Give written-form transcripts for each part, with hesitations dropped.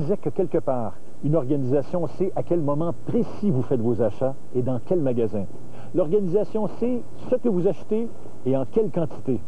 disait que quelque part, une organisation sait à quel moment précis vous faites vos achats et dans quel magasin. L'organisation sait ce que vous achetez et en quelle quantité.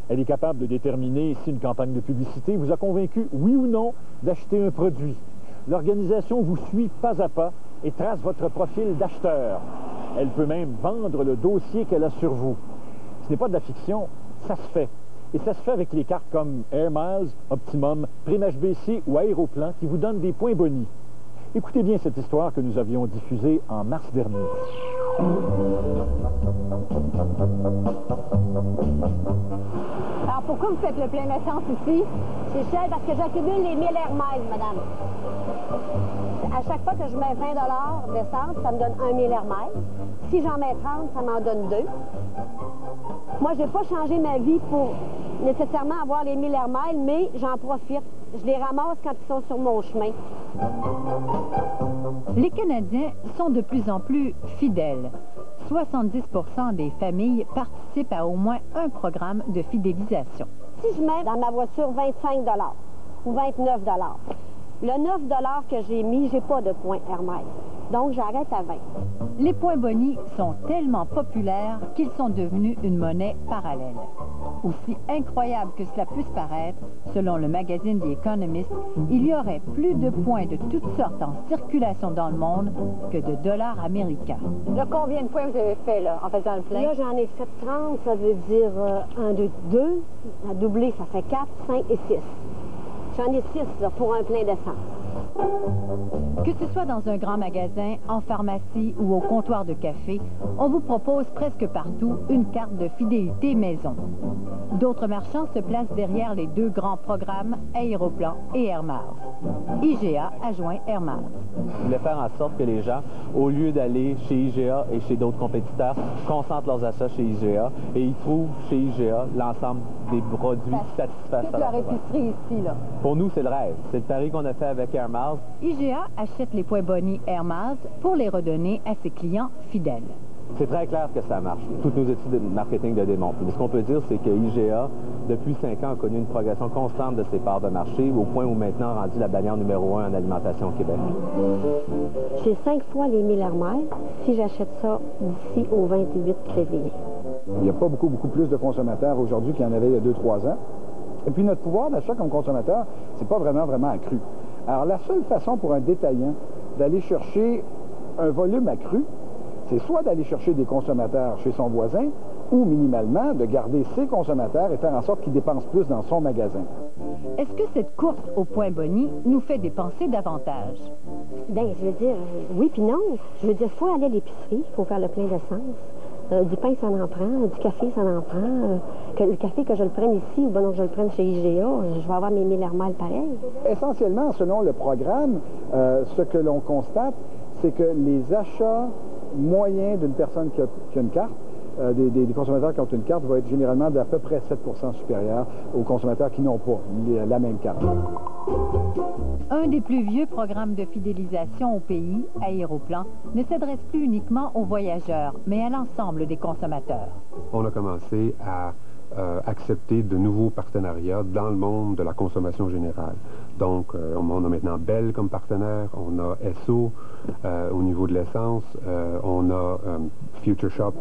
Elle est capable de déterminer si une campagne de publicité vous a convaincu, oui ou non, d'acheter un produit. L'organisation vous suit pas à pas et trace votre profil d'acheteur. Elle peut même vendre le dossier qu'elle a sur vous. Ce n'est pas de la fiction, ça se fait. Et ça se fait avec les cartes comme Air Miles, Optimum, Prime HBC ou Aéroplan qui vous donnent des points boni. Écoutez bien cette histoire que nous avions diffusée en mars dernier. Alors, pourquoi vous faites le plein d'essence ici? C'est cher parce que j'accumule les 1000 Air Miles, madame. À chaque fois que je mets 20 d'essence, ça me donne 1000 Air Miles. Si j'en mets 30, ça m'en donne 2. Moi, je n'ai pas changé ma vie pour nécessairement avoir les 1000 Air Miles, mais j'en profite. Je les ramasse quand ils sont sur mon chemin. Les Canadiens sont de plus en plus fidèles. 70% des familles participent à au moins un programme de fidélisation. Si je mets dans ma voiture 25 ou 29 le 9 que j'ai mis, j'ai pas de points Air Miles. Donc, j'arrête à 20. Les points boni sont tellement populaires qu'ils sont devenus une monnaie parallèle. Aussi incroyable que cela puisse paraître, selon le magazine The Economist, il y aurait plus de points de toutes sortes en circulation dans le monde que de dollars américains. Là, combien de points vous avez fait, là, en faisant le plein? Là, j'en ai fait 30, ça veut dire 1, 2, 2. À doubler, ça fait 4, 5 et 6. J'en ai 6, là, pour un plein d'essence. Que ce soit dans un grand magasin, en pharmacie ou au comptoir de café, on vous propose presque partout une carte de fidélité maison. D'autres marchands se placent derrière les deux grands programmes Aéroplan et Air Miles. IGA a joint Air Miles. Je voulais faire en sorte que les gens, au lieu d'aller chez IGA et chez d'autres compétiteurs, concentrent leurs achats chez IGA et ils trouvent chez IGA l'ensemble des produits qui satisfassent toute leur épicerie ici, là. Pour nous, c'est le rêve. C'est le pari qu'on a fait avec Air Miles. IGA achète les points boni Air Miles pour les redonner à ses clients fidèles. C'est très clair que ça marche. Toutes nos études de marketing le démontrent. Mais ce qu'on peut dire, c'est que IGA, depuis 5 ans, a connu une progression constante de ses parts de marché, au point où maintenant a rendu la bannière numéro 1 en alimentation au Québec. J'ai 5 fois les 1000 Air Miles si j'achète ça d'ici au 28 février. Il n'y a pas beaucoup plus de consommateurs aujourd'hui qu'il y en avait il y a 2-3 ans. Et puis notre pouvoir d'achat comme consommateur, c'est pas vraiment accru. Alors la seule façon pour un détaillant d'aller chercher un volume accru, c'est soit d'aller chercher des consommateurs chez son voisin, ou minimalement de garder ses consommateurs et faire en sorte qu'ils dépensent plus dans son magasin. Est-ce que cette course aux points boni nous fait dépenser davantage? Bien, je veux dire, oui puis non. Je veux dire, il faut aller à l'épicerie, il faut faire le plein d'essence. Du pain, ça en prend. Du café, ça en prend. Le café, que je le prenne ici ou que je le prenne chez IGA, je vais avoir mes 1000 Air Miles pareil. Essentiellement, selon le programme, ce que l'on constate, c'est que les achats moyens d'une personne qui a une carte, des consommateurs qui ont une carte, vont être généralement d'à peu près 7% supérieurs aux consommateurs qui n'ont pas la même carte. Un des plus vieux programmes de fidélisation au pays, Aéroplan, ne s'adresse plus uniquement aux voyageurs, mais à l'ensemble des consommateurs. On a commencé à accepter de nouveaux partenariats dans le monde de la consommation générale. Donc, on a maintenant Bell comme partenaire, on a Esso au niveau de l'essence, on a Future Shop.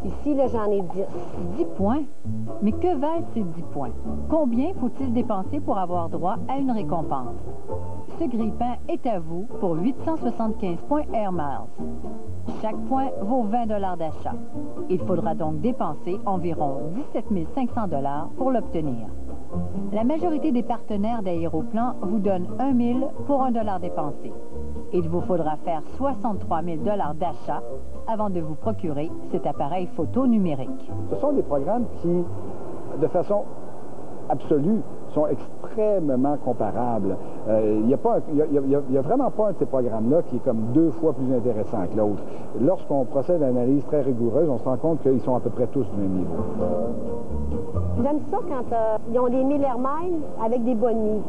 Ici, là, j'en ai 10. 10 points? Mais que valent ces 10 points? Combien faut-il dépenser pour avoir droit à une récompense? Ce grille-pain est à vous pour 875 points Air Miles. Chaque point vaut 20 $ d'achat. Il faudra donc dépenser environ 17 500 $ pour l'obtenir. La majorité des partenaires d'Aéroplan vous donne 1 000 pour 1 $ dépensé. Il vous faudra faire 63 000 $ d'achat avant de vous procurer cet appareil photo numérique. Ce sont des programmes qui, de façon absolue, sont extrêmement comparables. Il n'y a vraiment pas un de ces programmes-là qui est comme 2 fois plus intéressant que l'autre. Lorsqu'on procède à une analyse très rigoureuse, on se rend compte qu'ils sont à peu près tous du même niveau. J'aime ça quand ils ont des 1000 Air Miles avec des bonnies.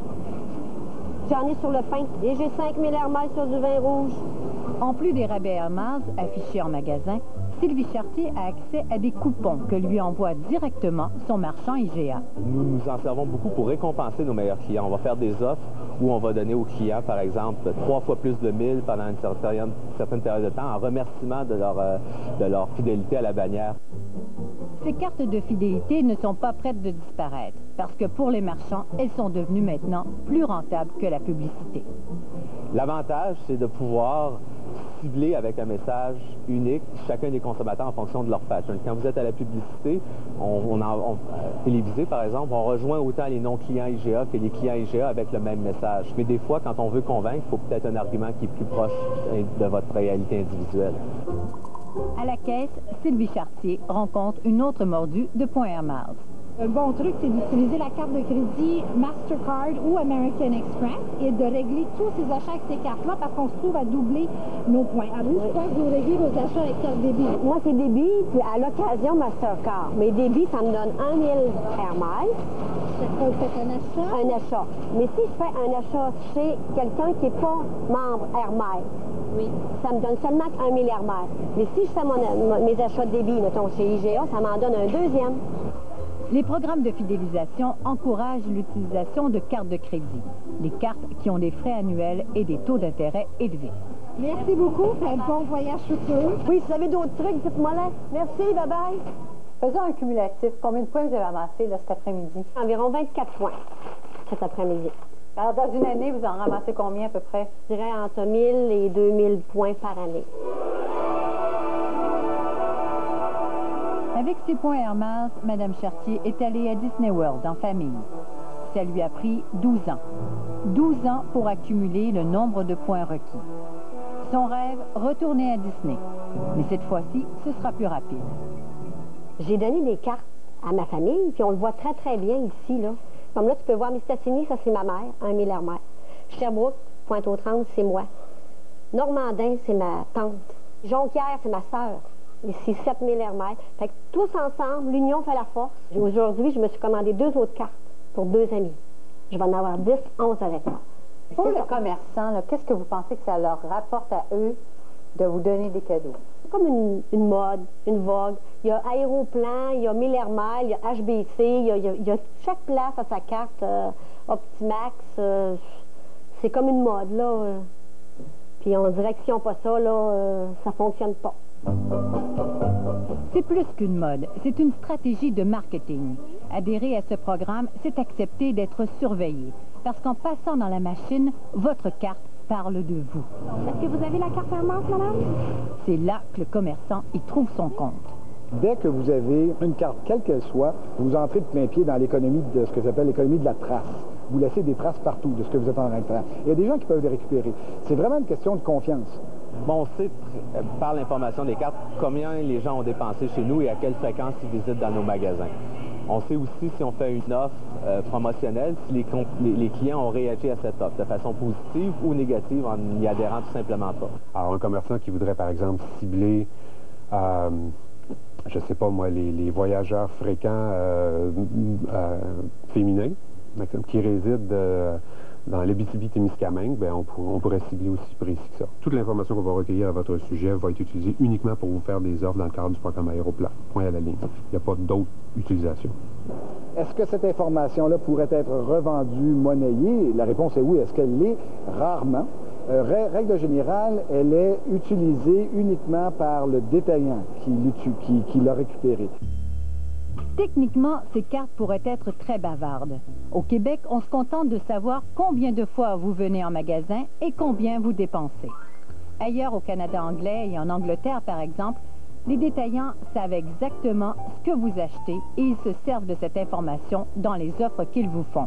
J'en ai sur le pain et j'ai 5000 Air Miles sur du vin rouge. En plus des rabais Air Miles affichés en magasin, Sylvie Chartier a accès à des coupons que lui envoie directement son marchand IGA. Nous nous en servons beaucoup pour récompenser nos meilleurs clients. On va faire des offres où on va donner aux clients, par exemple, 3 fois plus de 1000 pendant une certaine période de temps en remerciement de leur fidélité à la bannière. Ces cartes de fidélité ne sont pas prêtes de disparaître parce que pour les marchands, elles sont devenues maintenant plus rentables que la publicité. L'avantage, c'est de pouvoir cibler avec un message unique chacun des consommateurs en fonction de leur pattern. Quand vous êtes à la publicité, télévisée par exemple, on rejoint autant les non-clients IGA que les clients IGA avec le même message. Mais des fois, quand on veut convaincre, il faut peut-être un argument qui est plus proche de votre réalité individuelle. À la caisse, Sylvie Chartier rencontre une autre mordue de points Air Miles. Un bon truc, c'est d'utiliser la carte de crédit Mastercard ou American Express et de régler tous ses achats avec ces cartes-là parce qu'on se trouve à doubler nos points. À vous, je crois que vous réglez vos achats avec carte débit. Moi, c'est débit, puis à l'occasion Mastercard. Mais débit, ça me donne 1000 Air Miles. Vous faites un achat? Un achat. Mais si je fais un achat chez quelqu'un qui n'est pas membre Air Miles, oui, ça me donne seulement 1000 Air Miles. Mais si je fais mes achats de débit, mettons, chez IGA, ça m'en donne un deuxième. Les programmes de fidélisation encouragent l'utilisation de cartes de crédit, des cartes qui ont des frais annuels et des taux d'intérêt élevés. Merci beaucoup. Un bon voyage futur. Oui, si vous avez d'autres trucs, dites-moi là. Merci, bye-bye. Faisons un cumulatif. Combien de points vous avez amassé là, cet après-midi? Environ 24 points cet après-midi. Alors, dans une année, vous en ramassez combien à peu près? Je dirais entre 1000 et 2000 points par année. Avec ses points Air Miles, Mme Chartier est allée à Disney World en famille. Ça lui a pris 12 ans. 12 ans pour accumuler le nombre de points requis. Son rêve, retourner à Disney. Mais cette fois-ci, ce sera plus rapide. J'ai donné des cartes à ma famille, puis on le voit très, très bien ici, là. Comme là, tu peux voir Mistassini, ça c'est ma mère, 1000 Air Miles. Sherbrooke, Pointe-aux-Trembles, c'est moi. Normandin, c'est ma tante. Jonquière, c'est ma sœur. Ici, 7000 Air Miles. Fait que tous ensemble, l'union fait la force. Aujourd'hui, je me suis commandé 2 autres cartes pour 2 amis. Je vais en avoir 10, 11 avec moi. Pour le commerçant, qu'est-ce que vous pensez que ça leur rapporte à eux de vous donner des cadeaux? C'est comme une mode, une vogue. Il y a Aéroplan, il y a 1000 Air Miles, il y a HBC, il y a chaque place à sa carte Optimax. C'est comme une mode, là. Puis on dirait que si on n'a pas ça, là, ça fonctionne pas. C'est plus qu'une mode, c'est une stratégie de marketing. Adhérer à ce programme, c'est accepter d'être surveillé. Parce qu'en passant dans la machine, votre carte parle de vous. Est-ce que vous avez la carte Air Miles, madame? C'est là que le commerçant y trouve son compte. Dès que vous avez une carte, quelle qu'elle soit, vous entrez de plein pied dans l'économie de ce que j'appelle l'économie de la trace. Vous laissez des traces partout de ce que vous êtes en train de faire. Il y a des gens qui peuvent les récupérer. C'est vraiment une question de confiance. Bon, on sait, par l'information des cartes, combien les gens ont dépensé chez nous et à quelle fréquence ils visitent dans nos magasins. On sait aussi si on fait une offre promotionnelle, si les clients ont réagi à cette offre de façon positive ou négative en y adhérant tout simplement pas. Alors, un commerçant qui voudrait, par exemple, cibler, je ne sais pas moi, les voyageurs fréquents féminins, qui résident dans l'Abitibi-Témiscamingue, bien, on pourrait cibler aussi précis que ça. Toute l'information qu'on va recueillir à votre sujet va être utilisée uniquement pour vous faire des offres dans le cadre du programme Aéroplan. Point à la ligne. Il n'y a pas d'autre utilisation. Est-ce que cette information-là pourrait être revendue, monnayée? La réponse est oui. Est-ce qu'elle l'est? Rarement. Règle générale, elle est utilisée uniquement par le détaillant qui l'a récupérée. Techniquement, ces cartes pourraient être très bavardes. Au Québec, on se contente de savoir combien de fois vous venez en magasin et combien vous dépensez. Ailleurs, au Canada anglais et en Angleterre, par exemple, les détaillants savent exactement ce que vous achetez et ils se servent de cette information dans les offres qu'ils vous font.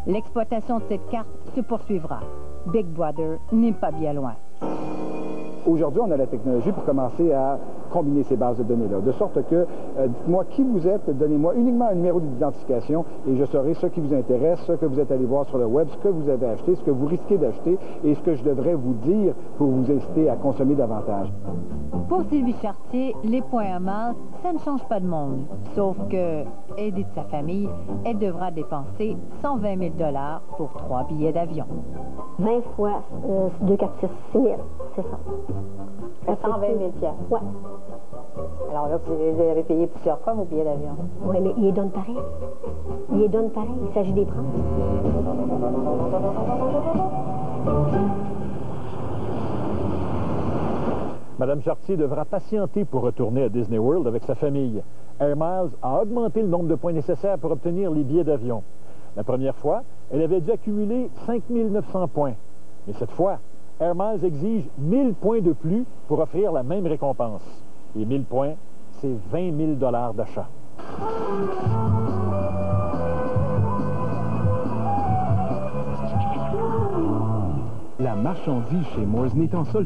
L'exploitation de cette carte se poursuivra. Big Brother n'est pas bien loin. Aujourd'hui, on a la technologie pour commencer à combiner ces bases de données-là, de sorte que, dites-moi qui vous êtes, donnez-moi uniquement un numéro d'identification et je saurai ce qui vous intéresse, ce que vous êtes allé voir sur le web, ce que vous avez acheté, ce que vous risquez d'acheter et ce que je devrais vous dire pour vous inciter à consommer davantage. Pour Sylvie Chartier, les points Air Miles, ça ne change pas de monde. Sauf que, aidée de sa famille, elle devra dépenser 120 000 $ pour 3 billets d'avion. 20 fois 2, 4, 6, 6 000, c'est ça. 120 000 $. Ouais. Alors là, vous avez payé plusieurs fois vos billets d'avion. Oui, mais il les donne pareil. Il les donne pareil. Il s'agit des prendre. Madame Chartier devra patienter pour retourner à Disney World avec sa famille. Air Miles a augmenté le nombre de points nécessaires pour obtenir les billets d'avion. La première fois, elle avait dû accumuler 5 900 points. Mais cette fois, Air Miles exige 1000 points de plus pour offrir la même récompense. Et 1000 points, c'est 20 000 $ d'achat. La marchandise chez Moores n'est en solde